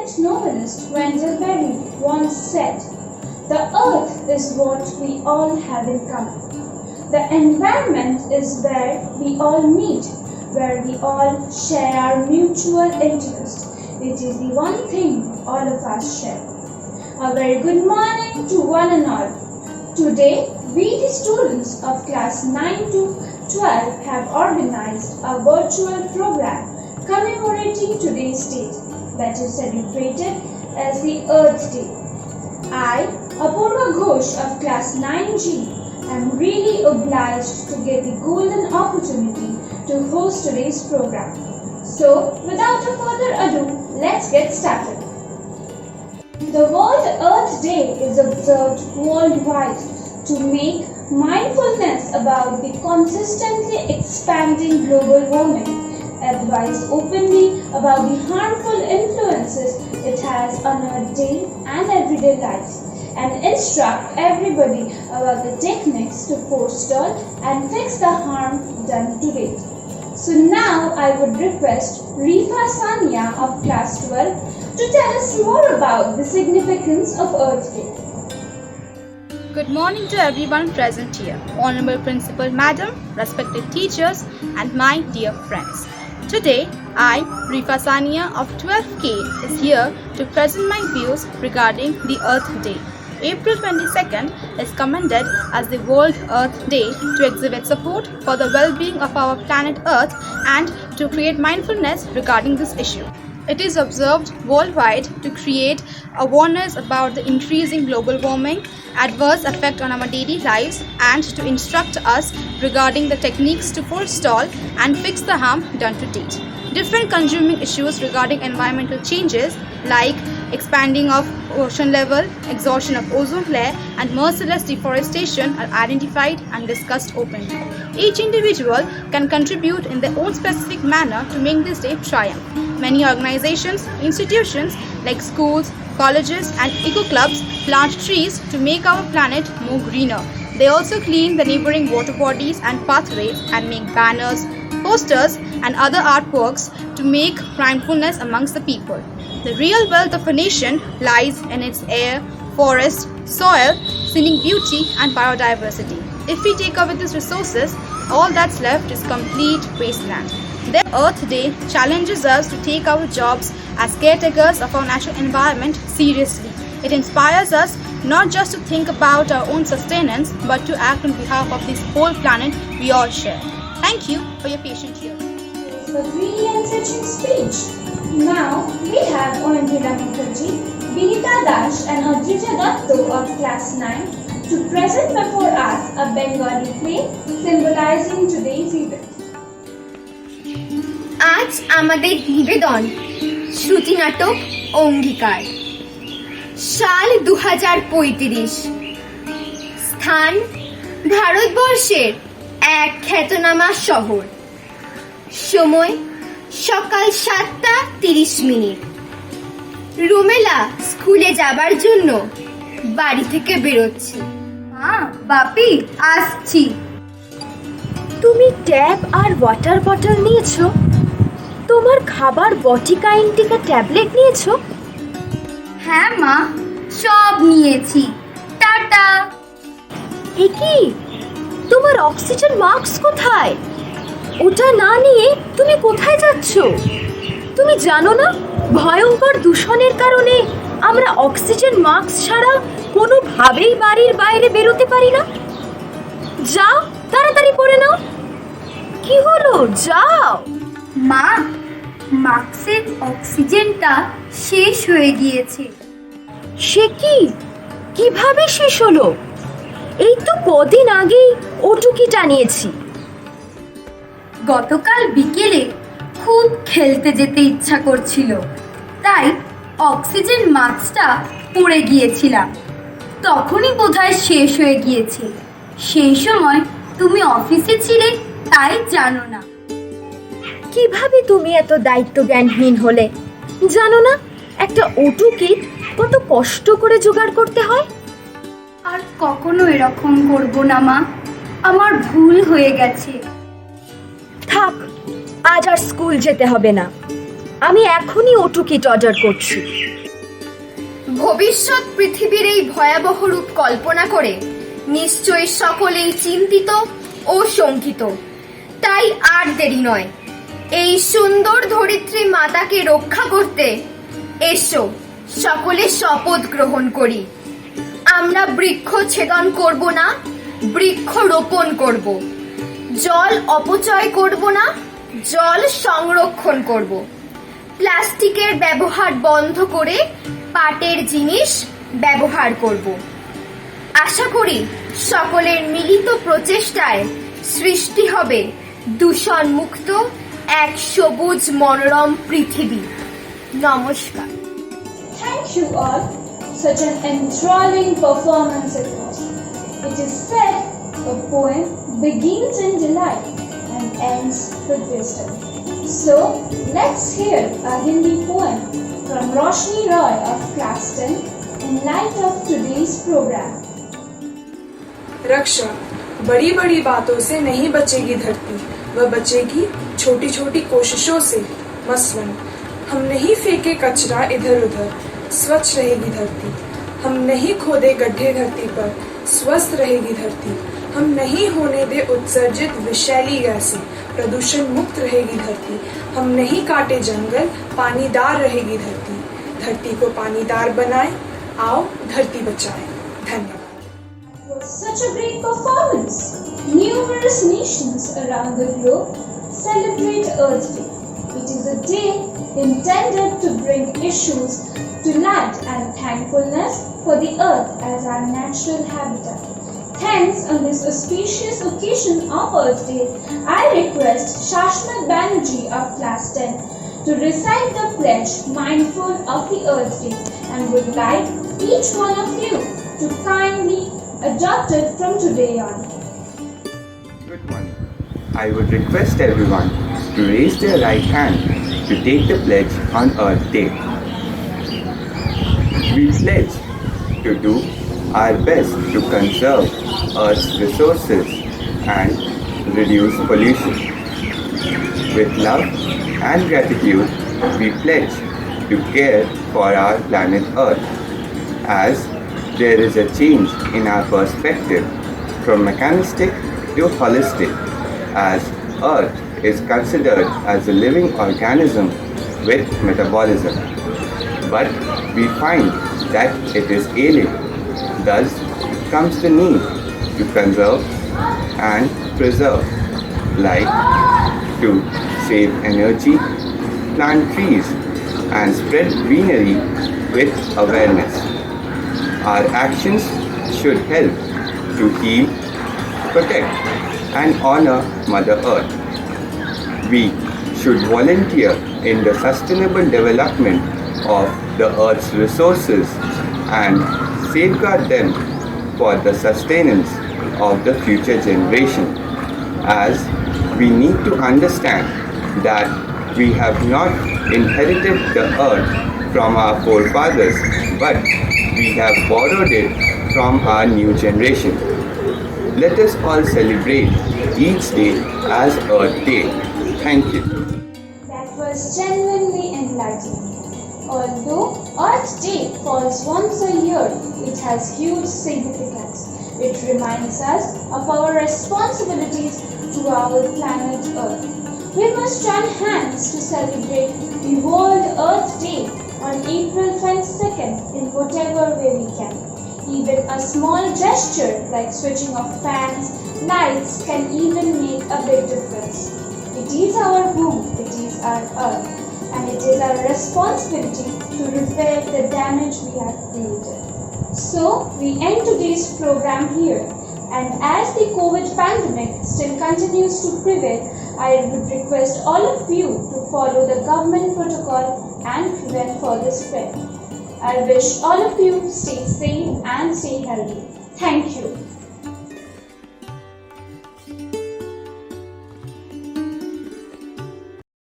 French novelist Wendell Berry once said, "The earth is what we all have in common. The environment is where we all meet, where we all share our mutual interest. It is the one thing all of us share." A very good morning to one and all. Today, we the students of class 9 to 12 have organized a virtual program commemorating today's date, that is celebrated as the Earth Day. I, Apurva Ghosh of class 9G, am really obliged to get the golden opportunity to host today's program. So, without a further ado, let's get started. The World Earth Day is observed worldwide to make mindfulness about the consistently expanding global warming, advise openly about the harmful influences it has on our day and everyday lives, and instruct everybody about the techniques to forestall and fix the harm done to date. So now I would request Rifa Sania of class 12 to tell us more about the significance of Earth Day. Good morning to everyone present here, Honorable Principal Madam, respected teachers, and my dear friends. Today, I, Rifa Sania of 12K, is here to present my views regarding the Earth Day. April 22nd is commended as the World Earth Day to exhibit support for the well-being of our planet Earth and to create mindfulness regarding this issue. It is observed worldwide to create awareness about the increasing global warming, adverse effect on our daily lives, and to instruct us regarding the techniques to forestall and fix the harm done to date. Different consuming issues regarding environmental changes like expanding of ocean level, exhaustion of ozone layer, and merciless deforestation are identified and discussed openly. Each individual can contribute in their own specific manner to make this day triumph. Many organizations, institutions like schools, colleges, and eco-clubs plant trees to make our planet more greener. They also clean the neighboring water bodies and pathways and make banners, posters, and other artworks to make mindfulness amongst the people. The real wealth of a nation lies in its air, forest, soil, scenic beauty, and biodiversity. If we take away these resources, all that's left is complete wasteland. The Earth Day challenges us to take our jobs as caretakers of our natural environment seriously. It inspires us not just to think about our own sustenance, but to act on behalf of this whole planet we all share. Thank you for your patient hearing. It was a really enriching speech. Now we have Oindila Mukherjee, Binita Dash, and Adrija Datto of class 9 to present before us a Bengali play symbolizing today's event. আজ আমাদের নিবেদন শ্রুতি নাটক অঙ্গীকার। সাল 2035। স্থান ভারতবর্ষের এক খ্যাতনামা শহর। সময় সকাল 7:30। রুমেলা স্কুলে যাবার জন্য বাড়ি থেকে বেরোচ্ছে। মা, বাপি, আসছি। তুমি ট্যাব আর ওয়াটার বটল নিয়েছো? তোমার খাবার বটিকা ইন্টিকা ট্যাবলেট নিয়েছো? হ্যাঁ মা, সব নিয়েছি। টাটা। এ কি, তোমার অক্সিজেন মাস্ক কোথায়? ওটা না নিয়ে তুমি কোথায় যাচ্ছ? তুমি জানো না ভয়ঙ্কর দূষণের কারণে আমরা অক্সিজেন মাস্ক ছাড়া কোনোভাবেই বাড়ির বাইরে বেরোতে পারি না। যাও, তাড়াতাড়ি পরে নাও। কি হলো, যাও। মা, মাস্কের অক্সিজেনটা শেষ হয়ে গিয়েছে। সে কি, কিভাবে শেষ হলো? এই তো কদিন আগেই ওটুকিটা নিয়েছি। গতকাল বিকেলে খুব খেলতে যেতে ইচ্ছা করছিল, তাই অক্সিজেন মাস্কটা পরে গিয়েছিলাম। তখনই বোধহয় শেষ হয়ে গিয়েছে। সেই সময় তুমি অফিসে ছিলে, তাই জানো না। কিভাবে তুমি এত দায়িত্বজ্ঞানহীন হলে? জানো না একটা ওটু কিট কত কষ্ট করে জোগাড় করতে হয়? আর কখনো এরকম করব না মা, আমার ভুল হয়ে গেছে। থাক, আজ আর স্কুল যেতে হবে না। আমি এখনই ওটু কিট অর্ডার করছি। ভবিষ্যৎ পৃথিবীর এই ভয়াবহ রূপ কল্পনা করে নিশ্চয়ই সকলেই চিন্তিত ও শঙ্কিত। তাই আর দেরি নয়, এই সুন্দর ধরিত্রী মাতাকে রক্ষা করতে এসো সকলে শপথ গ্রহণ করি। আমরা বৃক্ষ ছেদন করব না, বৃক্ষ রোপণ করব। জল অপচয় করব না, জল সংরক্ষণ করব। প্লাস্টিকের ব্যবহার বন্ধ করে পাটের জিনিস ব্যবহার করব। আশা করি সকলের মিলিত প্রচেষ্টায় সৃষ্টি হবে দূষণ মুক্ত এক সবুজ মনোরম পৃথিবী। নমস্কার। Thank you all. Such an enthralling performance it was. It is said a poem begins in delight and ends with wisdom. So let's hear a Hindi poem from Roshni Roy of Class 10 in light of today's program. रक्षा बड़ी बड़ी बातों से नहीं बचेगी धरती, वह बचेगी छोटी छोटी कोशिशों से। मसलन हम नहीं फेंके कचरा इधर उधर, स्वच्छ रहेगी धरती। हम नहीं खोदे गड्ढे धरती पर, स्वस्थ रहेगी धरती। हम नहीं होने दे उत्सर्जित विषैली गैसें, प्रदूषण मुक्त रहेगी धरती। हम नहीं काटे जंगल, पानीदार रहेगी धरती। धरती को पानीदार बनाए, आओ धरती बचाए। धन्यवाद। Was such a great performance. Numerous nations around the globe celebrate Earth Day. It is a day intended to bring issues to light and thankfulness for the earth as our natural habitat. Hence, on this auspicious occasion of Earth Day, I request Shashmat Banerjee of Class 10 to recite the pledge mindful of the Earth Day and would like each one of you to kindly adopt it from today on. Good morning. I would request everyone to raise their right hand to take the pledge on Earth Day. We pledge to do our best to conserve Earth's resources and reduce pollution. With love and gratitude, we pledge to care for our planet Earth. As there is a change in our perspective from mechanistic to holistic, as Earth is considered as a living organism with metabolism. But we find that it is ailing. Thus comes the need to conserve and preserve, like to save energy, plant trees, and spread greenery with awareness. Our actions should help to heal, protect, and honor Mother Earth. We should volunteer in the sustainable development of the Earth's resources and safeguard them for the sustenance of the future generation, as we need to understand that we have not inherited the earth from our forefathers, but we have borrowed it from our new generation. Let us all celebrate each day as Earth Day. Thank you. That was genuinely enlightening. Although Earth Day falls once a year, it has huge significance. It reminds us of our responsibilities to our planet Earth. We must join hands to celebrate the World Earth Day on April 22nd in whatever way we can. Even a small gesture like switching off fans, lights can even make a big difference. It is our home, it is our earth, and it is our responsibility to repair the damage we have created. So, we end today's program here, and as the COVID pandemic still continues to prevail, I would request all of you to follow the government protocol and prevent further spread. I wish all of you stay safe and stay healthy. Thank you.